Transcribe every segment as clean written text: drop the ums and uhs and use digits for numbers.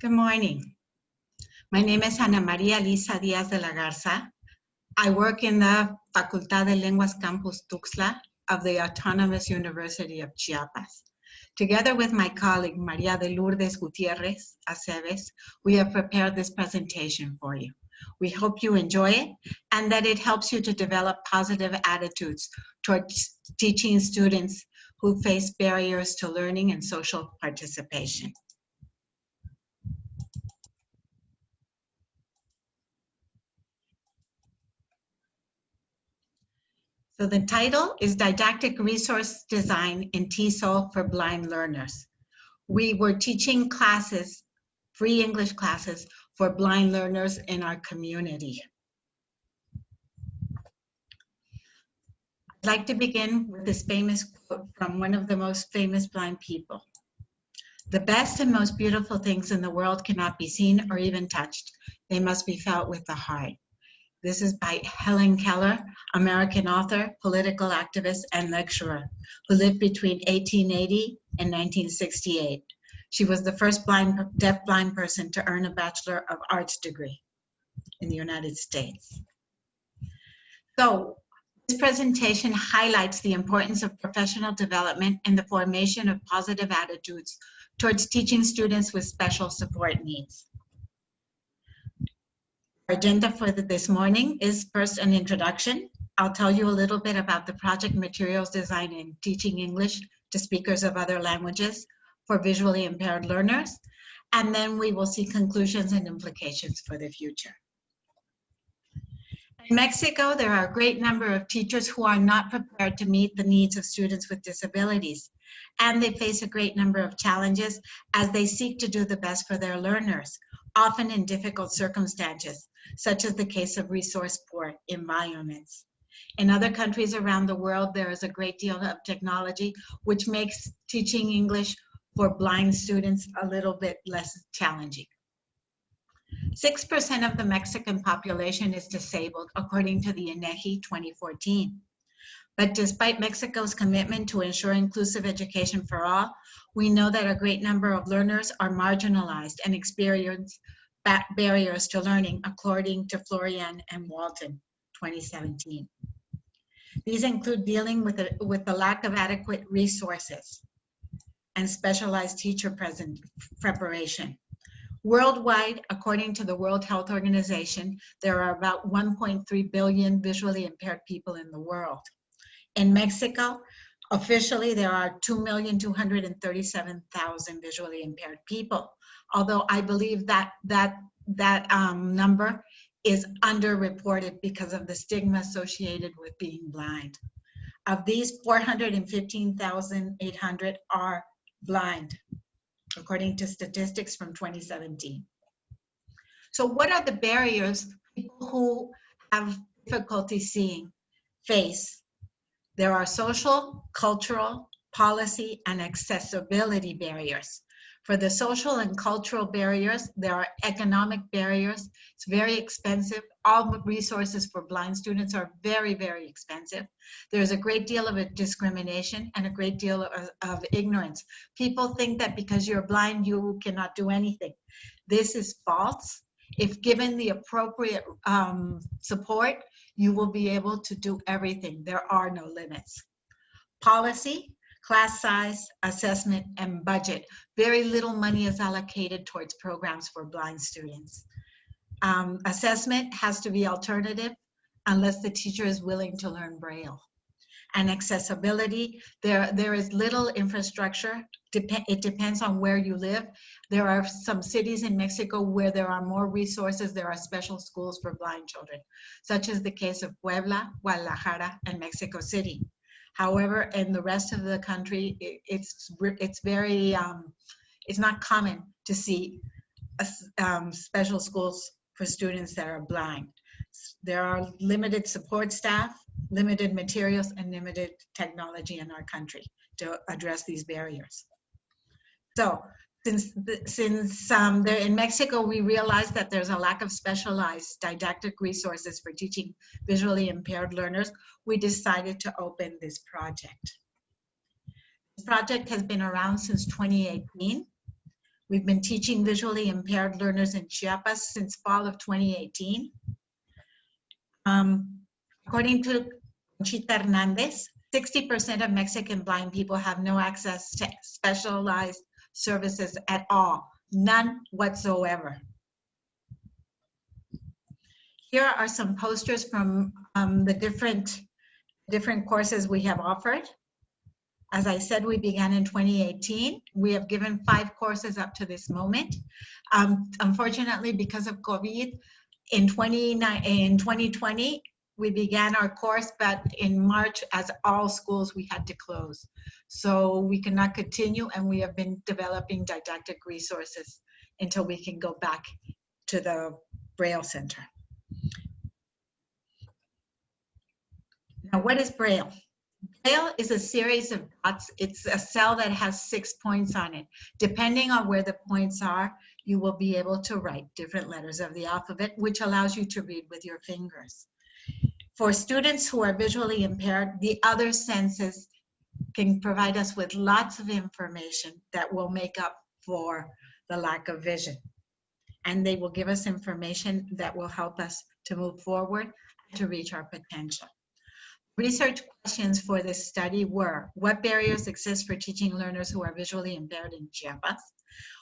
Good morning. My name is Ana Maria Lisa Diaz de la Garza. I work in the Facultad de Lenguas Campus Tuxtla of the Autonomous University of Chiapas. Together with my colleague Maria de Lourdes Gutierrez Aceves, we have prepared this presentation for you. We hope you enjoy it and that it helps you to develop positive attitudes towards teaching students who face barriers to learning and social participation. So the title is Didactic Resource Design in Tesol for Blind Learners. We were teaching classes, free English classes for blind learners in our community. I'd like to begin with this famous quote from one of the most famous blind people. The best and most beautiful things in the world cannot be seen or even touched. They must be felt with the heart. This is by Helen Keller, American author, political activist, and lecturer, who lived between 1880 and 1968. She was the first deaf-blind person to earn a Bachelor of Arts degree in the United States. So, this presentation highlights the importance of professional development and the formation of positive attitudes towards teaching students with special support needs. Our agenda for this morning is first an introduction. I'll tell you a little bit about the project materials design in teaching English to speakers of other languages for visually impaired learners, and then we will see conclusions and implications for the future. In Mexico, there are a great number of teachers who are not prepared to meet the needs of students with disabilities, and they face a great number of challenges as they seek to do the best for their learners, often in difficult circumstances, such as the case of resource-poor environments. In other countries around the world, there is a great deal of technology which makes teaching English for blind students a little bit less challenging. 6% of the Mexican population is disabled, according to the INEGI 2014. But despite Mexico's commitment to ensure inclusive education for all, we know that a great number of learners are marginalized and experience barriers to learning, according to Florian and Walton, 2017. These include dealing with the lack of adequate resources and specialized teacher preparation. Worldwide, according to the World Health Organization, there are about 1.3 billion visually impaired people in the world. In Mexico, officially, there are 2,237,000 visually impaired people, although I believe that number is underreported because of the stigma associated with being blind. Of these, 415,800 are blind, according to statistics from 2017. So what are the barriers people who have difficulty seeing face? There are social, cultural, policy, and accessibility barriers. For the social and cultural barriers, there are economic barriers. It's very expensive. All resources for blind students are very, very expensive. There's a great deal of discrimination and a great deal of ignorance. People think that because you're blind, you cannot do anything. This is false. If given the appropriate support, you will be able to do everything. There are no limits. Policy, class size, assessment, and budget. Very little money is allocated towards programs for blind students. Assessment has to be alternative unless the teacher is willing to learn Braille. And accessibility, there is little infrastructure. It depends on where you live. There are some cities in Mexico where there are more resources. There are special schools for blind children, such as the case of Puebla, Guadalajara, and Mexico City. However, in the rest of the country, it's not common to see special schools for students that are blind. There are limited support staff, limited materials, and limited technology in our country to address these barriers. So since in Mexico, we realized that there's a lack of specialized didactic resources for teaching visually impaired learners, we decided to open this project. This project has been around since 2018. We've been teaching visually impaired learners in Chiapas since fall of 2018. According to Conchita Hernandez, 60% of Mexican blind people have no access to specialized services at all, none whatsoever. Here are some posters from the different courses we have offered. As I said, we began in 2018. We have given 5 courses up to this moment. Unfortunately, because of COVID, in 2020, we began our course, but in March, as all schools, we had to close. So we cannot continue, and we have been developing didactic resources until we can go back to the Braille Center. Now, what is Braille? Braille is a series of dots. It's a cell that has 6 points on it. Depending on where the points are, you will be able to write different letters of the alphabet, which allows you to read with your fingers. For students who are visually impaired, the other senses can provide us with lots of information that will make up for the lack of vision. And they will give us information that will help us to move forward and to reach our potential. Research questions for this study were: what barriers exist for teaching learners who are visually impaired in Chiapas?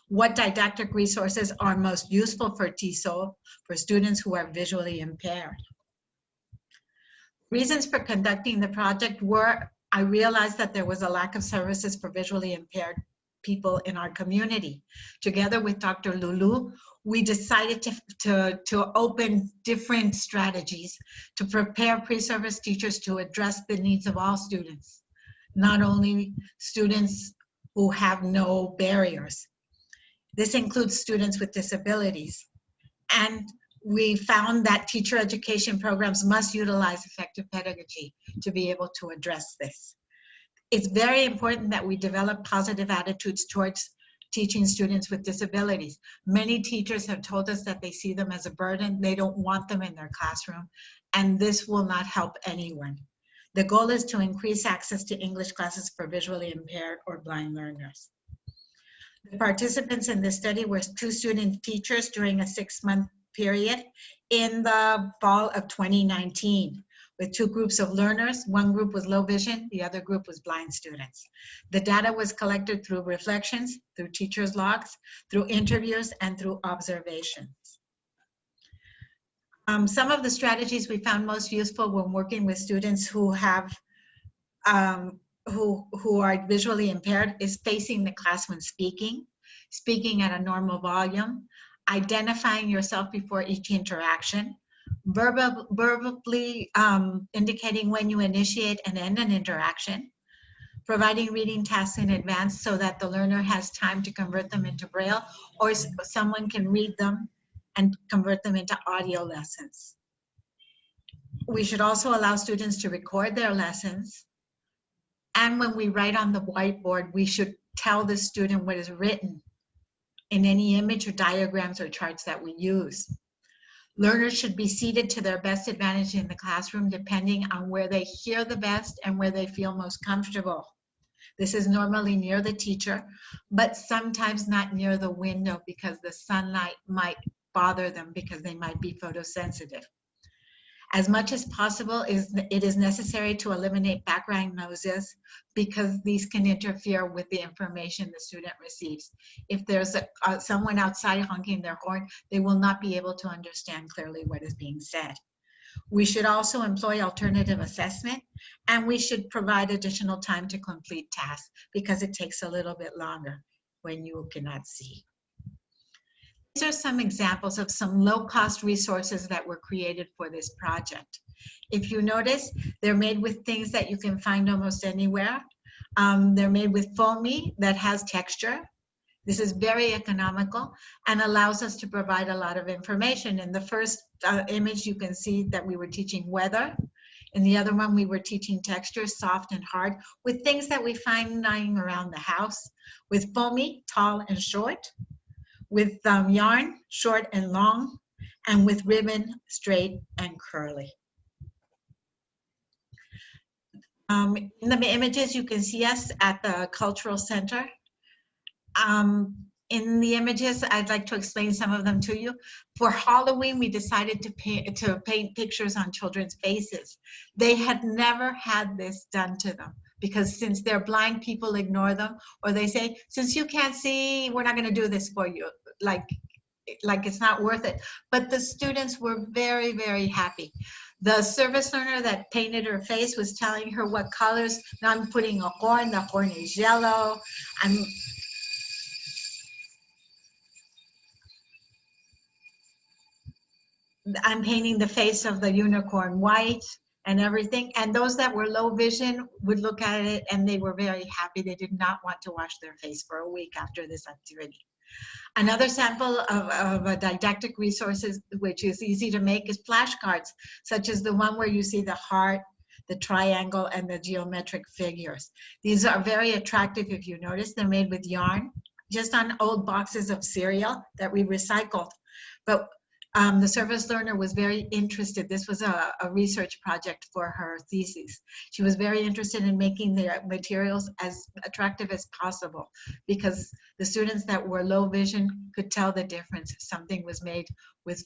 What didactic resources are most useful for Tesol for students who are visually impaired? Reasons for conducting the project were, I realized that there was a lack of services for visually impaired people in our community. Together with Dr. Lulu, we decided to open different strategies to prepare pre-service teachers to address the needs of all students, not only students who have no barriers. This includes students with disabilities. And we found that teacher education programs must utilize effective pedagogy to be able to address this. It's very important that we develop positive attitudes towards teaching students with disabilities. Many teachers have told us that they see them as a burden. They don't want them in their classroom, and this will not help anyone. The goal is to increase access to English classes for visually impaired or blind learners. The participants in this study were 2 student teachers during a 6-month period in the fall of 2019. With 2 groups of learners. One group was low vision, the other group was blind students. The data was collected through reflections, through teachers' logs, through interviews, and through observations. Some of the strategies we found most useful when working with students who have who are visually impaired is facing the class when speaking at a normal volume, identifying yourself before each interaction, verbally indicating when you initiate and end an interaction, providing reading tasks in advance so that the learner has time to convert them into Braille, or someone can read them and convert them into audio lessons. We should also allow students to record their lessons. And when we write on the whiteboard, we should tell the student what is written in any image or diagrams or charts that we use. Learners should be seated to their best advantage in the classroom, depending on where they hear the best and where they feel most comfortable. This is normally near the teacher, but sometimes not near the window because the sunlight might bother them because they might be photosensitive. As much as possible, it is necessary to eliminate background noises because these can interfere with the information the student receives. If there's someone outside honking their horn, they will not be able to understand clearly what is being said. We should also employ alternative assessment, and we should provide additional time to complete tasks because it takes a little bit longer when you cannot see. These are some examples of some low-cost resources that were created for this project. If you notice, they're made with things that you can find almost anywhere. They're made with foamy that has texture. This is very economical and allows us to provide a lot of information. In the first image, you can see that we were teaching weather. In the other one, we were teaching texture, soft and hard, with things that we find lying around the house, with foamy, tall and short, with yarn, short and long, and with ribbon, straight and curly. In the images, you can see us at the Cultural Center. in the images, I'd like to explain some of them to you. For Halloween, we decided to paint pictures on children's faces. They had never had this done to them because since they're blind, people ignore them, or they say, since you can't see, we're not going to do this for you. Like it's not worth it. But the students were very, very happy. The service learner that painted her face was telling her what colors. Now I'm putting a horn. The horn is yellow. I'm painting the face of the unicorn white and everything. And those that were low vision would look at it and they were very happy. They did not want to wash their face for a week after this activity. Another sample of a didactic resources, which is easy to make, is flashcards, such as the one where you see the heart, the triangle, and the geometric figures. These are very attractive if you notice. They're made with yarn, just on old boxes of cereal that we recycled. But the service learner was very interested. This was a research project for her thesis. She was very interested in making the materials as attractive as possible because the students that were low vision could tell the difference. Something was made with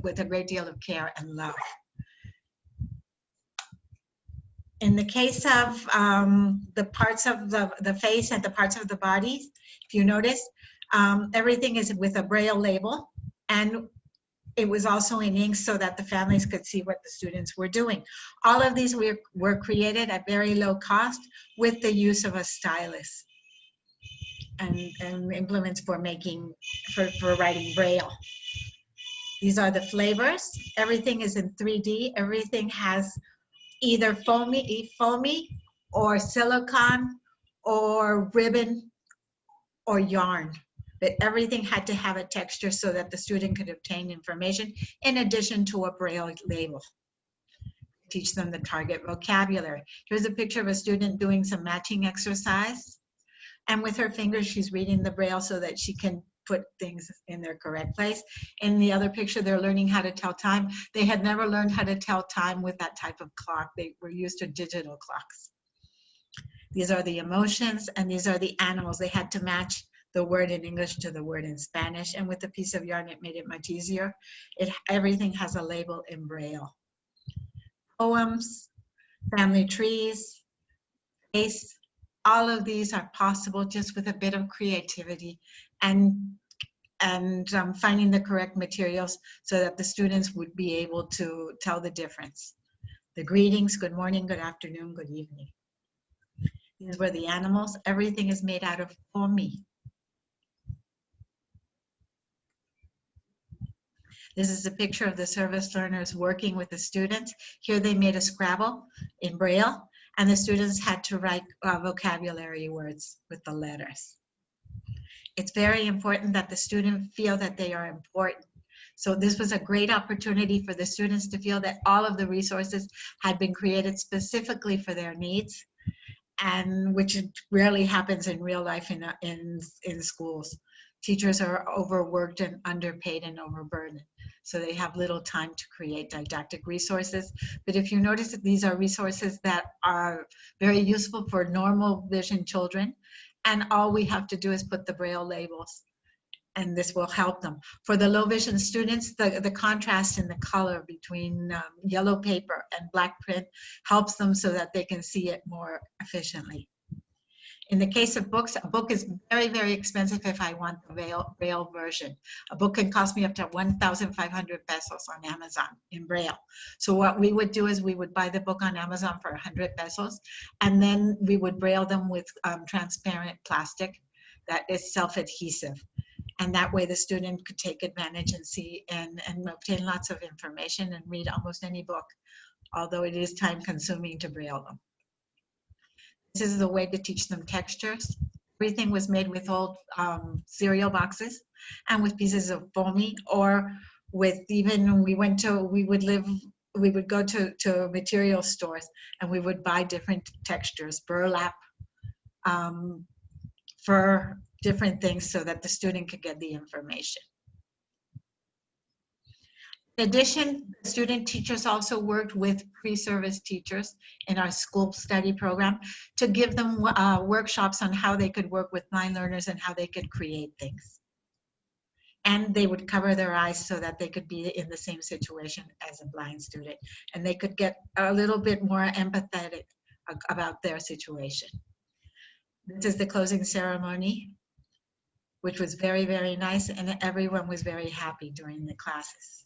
with a great deal of care and love. In the case of the parts of the face and the parts of the body, if you notice, everything is with a Braille label. And it was also in ink so that the families could see what the students were doing. All of these were created at very low cost with the use of a stylus and implements for writing Braille. These are the flavors. Everything is in 3D. Everything has either foamy or silicone or ribbon or yarn. But everything had to have a texture so that the student could obtain information in addition to a Braille label. Teach them the target vocabulary. Here's a picture of a student doing some matching exercise. And with her fingers, she's reading the Braille so that she can put things in their correct place. In the other picture, they're learning how to tell time. They had never learned how to tell time with that type of clock. They were used to digital clocks. These are the emotions, and these are the animals. They had to match the word in English to the word in Spanish, and with a piece of yarn, it made it much easier. Everything has a label in Braille. Poems, family trees, face, all of these are possible just with a bit of creativity and finding the correct materials so that the students would be able to tell the difference. The greetings, good morning, good afternoon, good evening. These were the animals. Everything is made out of foamy. This is a picture of the service learners working with the students. Here they made a Scrabble in Braille, and the students had to write vocabulary words with the letters. It's very important that the student feel that they are important. So this was a great opportunity for the students to feel that all of the resources had been created specifically for their needs, and which rarely happens in real life in schools. Teachers are overworked and underpaid and overburdened, so they have little time to create didactic resources. But if you notice that these are resources that are very useful for normal vision children, and all we have to do is put the Braille labels, and this will help them. For the low vision students, the contrast in the color between yellow paper and black print helps them so that they can see it more efficiently. In the case of books, a book is very, very expensive if I want the Braille version. A book can cost me up to 1,500 pesos on Amazon in Braille. So what we would do is we would buy the book on Amazon for 100 pesos, and then we would Braille them with transparent plastic that is self-adhesive. And that way the student could take advantage and see and obtain lots of information and read almost any book, although it is time consuming to Braille them. This is the way to teach them textures. Everything was made with old cereal boxes and with pieces of foamy, or with even we would go to material stores and we would buy different textures, burlap, fur, different things so that the student could get the information. In addition, student teachers also worked with pre-service teachers in our school study program to give them workshops on how they could work with blind learners and how they could create things. And they would cover their eyes so that they could be in the same situation as a blind student, and they could get a little bit more empathetic about their situation. This is the closing ceremony, which was very, very nice, and everyone was very happy during the classes.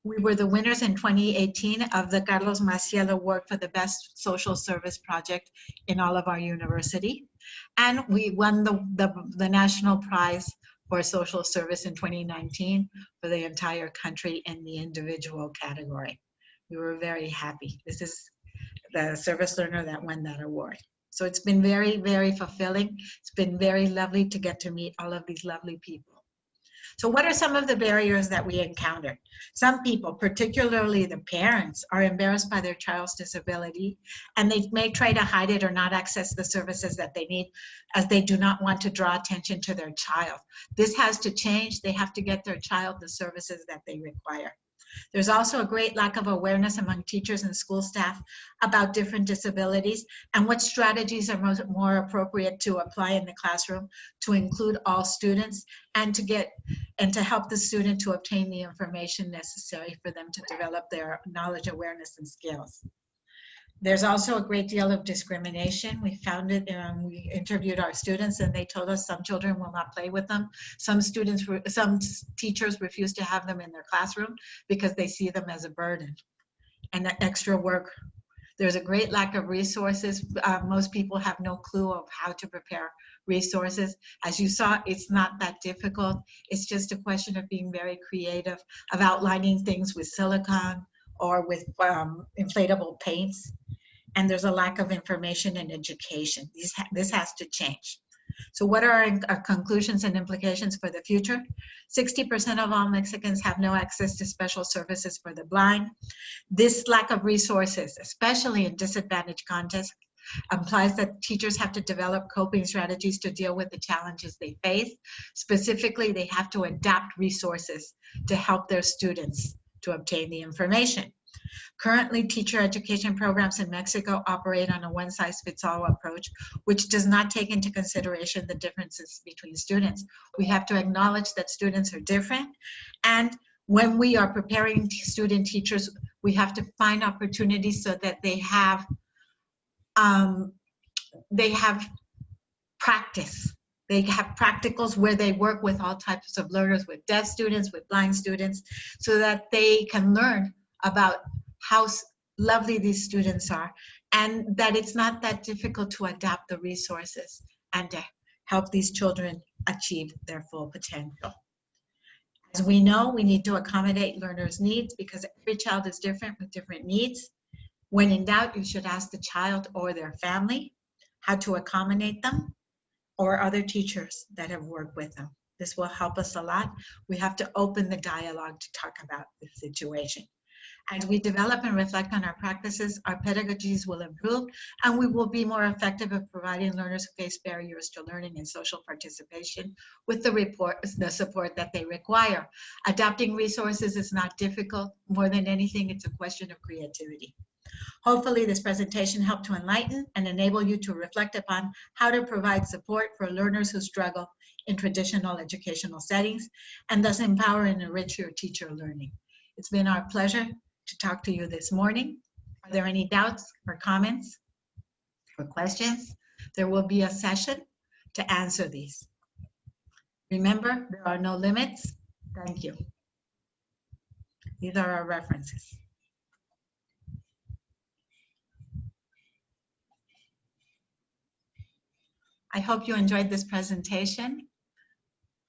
We were the winners in 2018 of the Carlos Maciel Award for the best social service project in all of our university. And we won the national prize for social service in 2019 for the entire country in the individual category. We were very happy. This is the service learner that won that award. So it's been very, very fulfilling. It's been very lovely to get to meet all of these lovely people. So what are some of the barriers that we encountered? Some people, particularly the parents, are embarrassed by their child's disability, and they may try to hide it or not access the services that they need, as they do not want to draw attention to their child. This has to change. They have to get their child the services that they require. There's also a great lack of awareness among teachers and school staff about different disabilities and what strategies are more appropriate to apply in the classroom to include all students and to help the student to obtain the information necessary for them to develop their knowledge, awareness, and skills. There's also a great deal of discrimination. We found it, we interviewed our students, and they told us some children will not play with them. Some teachers refuse to have them in their classroom because they see them as a burden and extra work. There's a great lack of resources. Most people have no clue of how to prepare resources. As you saw, it's not that difficult. It's just a question of being very creative, of outlining things with silicone or with inflatable paints. And there's a lack of information and education. This has to change. So what are our conclusions and implications for the future? 60% of all Mexicans have no access to special services for the blind. This lack of resources, especially in disadvantaged contexts, implies that teachers have to develop coping strategies to deal with the challenges they face. Specifically, they have to adapt resources to help their students to obtain the information. Currently, teacher education programs in Mexico operate on a one-size-fits-all approach, which does not take into consideration the differences between students. We have to acknowledge that students are different, and when we are preparing student teachers, we have to find opportunities so that they have practice. They have practicals where they work with all types of learners, with deaf students, with blind students, so that they can learn about how lovely these students are, and that it's not that difficult to adapt the resources and to help these children achieve their full potential. As we know, we need to accommodate learners' needs because every child is different with different needs. When in doubt, you should ask the child or their family how to accommodate them, or other teachers that have worked with them. This will help us a lot. We have to open the dialogue to talk about the situation. As we develop and reflect on our practices, our pedagogies will improve, and we will be more effective at providing learners who face barriers to learning and social participation with the support that they require. Adapting resources is not difficult. More than anything, it's a question of creativity. Hopefully, this presentation helped to enlighten and enable you to reflect upon how to provide support for learners who struggle in traditional educational settings, and thus empower and enrich your teacher learning. It's been our pleasure to talk to you this morning. Are there any doubts or comments or questions? There will be a session to answer these. Remember, there are no limits. Thank you. These are our references. I hope you enjoyed this presentation.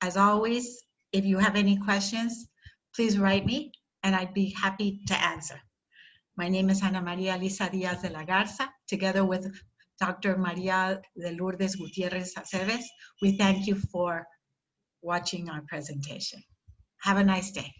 As always, if you have any questions, please write me and I'd be happy to answer. My name is Ana Maria Lisa Diaz de la Garza, together with Dr. Maria de Lourdes Gutierrez Aceves. We thank you for watching our presentation. Have a nice day.